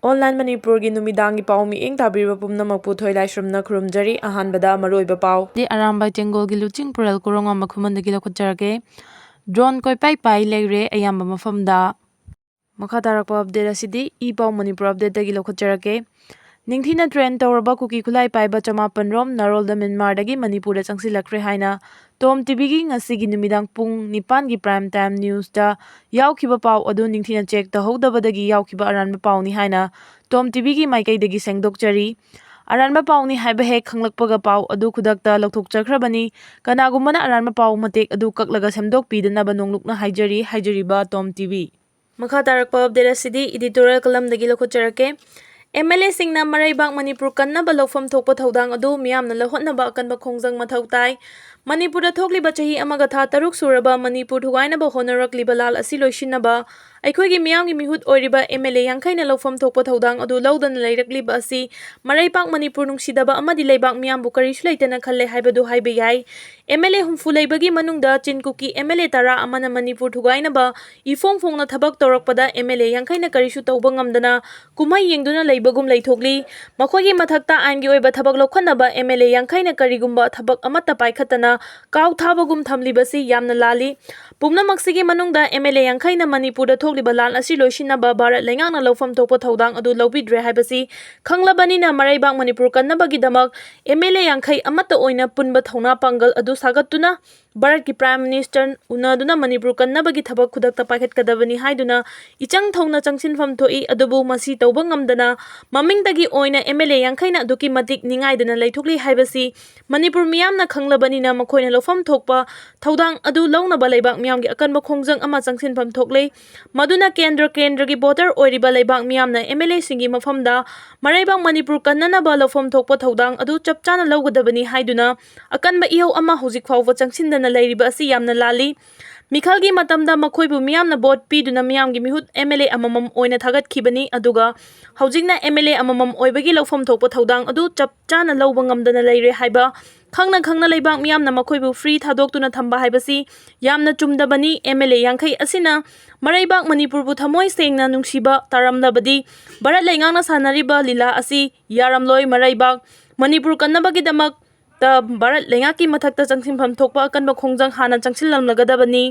Online Manipur की नुमिदांगी पाव मिएंग ताबिरबा पुमनमक पुथोय लाइश्रमना खुरुमजरी अहानबदा मरोइबा पाव दे अरामबा तेंगोल की लुचिंग पुरल कोरोंगांबा खुमंदगी लखुचरके ड्रोन कोइpai लेरे अयाम्बा मफमदा मखा तारकपा अपडेट असिदि ई पाव मणिपुर अपडेट दगी लखुचरके निंगथीना ट्रेन तौरबा कुकी खुलाई पाइबा 54 रोम Narol Myanmar दगी Manipur चंगसिलक्रे हाइना Tom TV की ngasi नुमिदांग पुंग 9 की प्राइम टाइम न्यूज दा यावखिबा पाव अदु निंगथीना चेक तहौदबदगी यावखिबा अरानबा पावनी हाइना टॉम टीवी की माइकैदगी सेंगदोकचरी अरानबा पावनी हाइबा हेक खंगलकपगा पाव अदु खुदकता लौथोकचरख्रबनी कनागुमना अरानबा पाव मतेक अदु कक्लगा सेमदोकपीदनबा नोंगलुकना हाइजरीबा टॉम टीवी मखा तारकपा अपडेट असिदि एडिटोरियल कलम दगी लखुचरके MLA सिंगना मराइबाग मणिपुर कन्नबा लौफम थोकपा थौदांग अदु मियामना लहोटनबा अकनबा खोंजंग मथौ ताई मणिपुर थोकलिबा चही अमगा था तरुक सुरबा मणिपुर थुगाइनबा होनरकलिबा लाल असि लोइसिनबा अखोइगी मियामगी मिहुत ओइरिबा MLA यांखैना लौफम थोकपा थौदांग अदु लौदन लैरकलिबा असि मराइबाग मणिपुर नुंसिदबा अमदि लैबाग मियामबु करिसु लैतना खल्ले हाइबदु हाइबे याई MLA हुमफु लैबगी मनुंगदा चिनकुकी MLA तारा अमना मणिपुर थुगाइनबा इफोंग फोंगना थबक तौरकपदा MLA यांखैना करिसु तौबा ngamdana कुमाई येंगदुना लैबगुम लैथोकली मखोगी मथक्ता आइनगी ओइबा थबक लौखनबा MLA यांखैना करिगुम्बा थबक अमत्ता पाइखतना काउ थाबगुम थमलिबसी यामना लाली पुमनमक्सिगी मनुंगदा MLA यांखैना मणिपुर थोकलिबा लाल असि लोइसिनबा भारत लैंगांगना लौफम थोकपा थौदांग अदु लौबिद्रे हाइबसी खंगलबनिना मराइबाग मणिपुर कन्नबगीदमक MLA यांखै अमत्ता ओइना पुनबा थौना पांगल अदु सागतुना भारत की प्राइम मिनिस्टर उनादुना मणिपुर कन्नबगी थबक खुदकता पाइखतकदबनी हाइदुना इचंग थौना चंगसिनफम थोई अदुबु मसी तौबा ngamdana ममिंगदगी ओइना MLA यांखैना अदुकी मतिक निंगाइदना लैथोकली हाइबसी मणिपुर मियामना खंगलबनिना मखोइना लौफम थोकपा थौदांग अदु लौनबा लैबाग मियामगी अकनबा खोंजंग अमा चंगसिनफम थोकले मदुना केंद्र की बोर्डर ओइरिबा लैबाग मियामना MLA सिंगी मफमदा मराइबाग मणिपुर कन्ननबा लौफम थोकपा थौदांग अदु चपचाना लौगदबनी हाइदुना अकनबा इहौ अमा हुजिक फाउबा चंगसिनदना लैरिबा असि यामना लाली मिखलगी मतमदा मखोइबु मियामना बोट पीदुना मियामगी मिहुत MLA अममम ओइना थागतखिबनी अदुगा हौजिकना MLA अममम ओइबगी लौफम थोकपा थौदांग अदु चपचाना लौबा ngamdana लैरे हाइबा खंगना लैबाग मियामना मखोइबु फ्री थादोक्तुना थंबा हाइबसी यामना चुमदबनी MLA यांखै असिना मराइबाग मणिपुरबु थमोइ सेंगना नुंसिबा तारमलबदी भारत लैंगांगना सानरिबा लीला असि यारमलोय मराइबाग मणिपुर कन्नबगीदमक भारत लैंगाकी मथक्ता चंगसिनफम थोकपा अकनबा खोंजंग हाना चंगसिनलमलगदबनी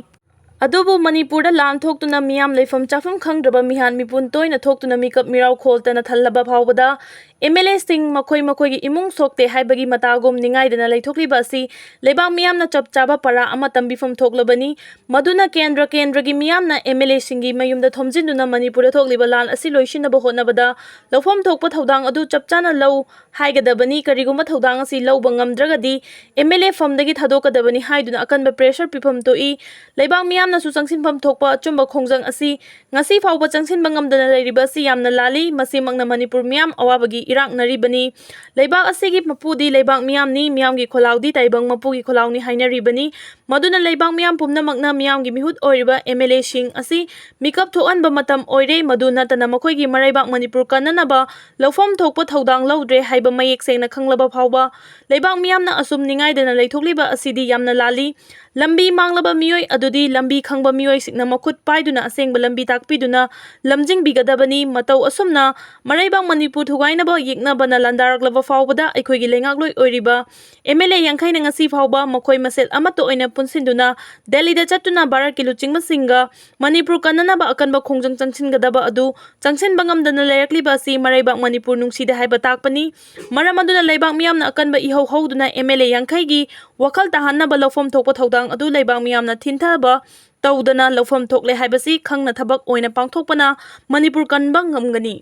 अदुबु मणिपुरदा लान थोक्तुना मियाम लैफम चाफम खंगद्रबा मिहान मिपुन तोइना थोक्तुना मिकअप मिराव खोलतना थल्लबा फावबदा MLA सिंग मखोइगी इमुंग सोक्ते हाइबगी मतागुम निंगाइदना लैथोकलिबा असि लैबाग मियामना चपचाबा परा अमा तंबिफम थोकलबनी मदुना केंद्रगी मियामना MLA सिंगी मयुमदा थोमजिन्दुना मणिपुर थोकलिबा लान असि लोइसिनबा होनबदा लौफम थोकपा थौदांग अदु चपचाना लौ हाइगदबनी करिगुम्बा थौदांग असि लौबा ngamdragadi MLA फमदगी थादोकदबनी हाइदुना अकनबा प्रेशर पिफम तोई लैबाग मियामना सु चंगसिनफम थोकपा अचुम्बा खोंजंग असि ngasi फावबा चंगसिनबा ngamdana लैरिबा असि यामना लाली मसिमंगना मणिपुर मियाम अवाबगी इराक नरीबनी लैबाग असिगी मपुदी लैबाग मियामनी मियामगी खोलाउदी ताइबंग मपुगी खोलाउनी हाइनरीबनी मदुना लैबाग मियाम पुमनमकना मियामगी मिहुत ओइरिबा MLA सिंग असि मिकअप थोअनबा मतम ओइरे मदुना तना मखोइगी मराइबाग मणिपुर कन्ननबा लौफम थोकपा थौदांग लौद्रे हाइबा मयेक सेंगना खंगलबा फावबा लैबाग मियामना असुम निंगाइदना लैथोकलिबा असिदि यामना लाली लंबी मांगलबा मियोय अदुदी लंबी खंगबा मियोय सिकना मखुत पाइदुना असेंगबा लंबी ताकपीदुना लमजिंग बिगदबनी मतौ असुमना मराइबाग मणिपुर थुगाइनबा येकनबना लंदारकलबा फावबदा अखोइगी लैंगाकलोय ओइरिबा MLA यांखैना ngasi फावबा मखोइ मसेल अमत्तो ओइना पुनसिन्दुना दिल्लीदा चट्टुना भारत की लुचिंगबसिंगा मणिपुर कन्ननबा अकनबा खोंजंग चंगसिनगदबा अदु चंगसिनबा ngamdana लैरकलिबा असि मराइबाग मणिपुर नुंसिदा हाइबा ताकपनी मरम अदुना लैबाग मियामना अकनबा इहौ हौदुना MLA यांखैगी वखल ताहनबा लौफम थोकपा थौदांग अदु लैबाग मियामना थिनथाबा तौदना लौफम थोकले हाइबसी खंगना थबक ओइना पांगथोकपना मणिपुर कन्बा ngamgani।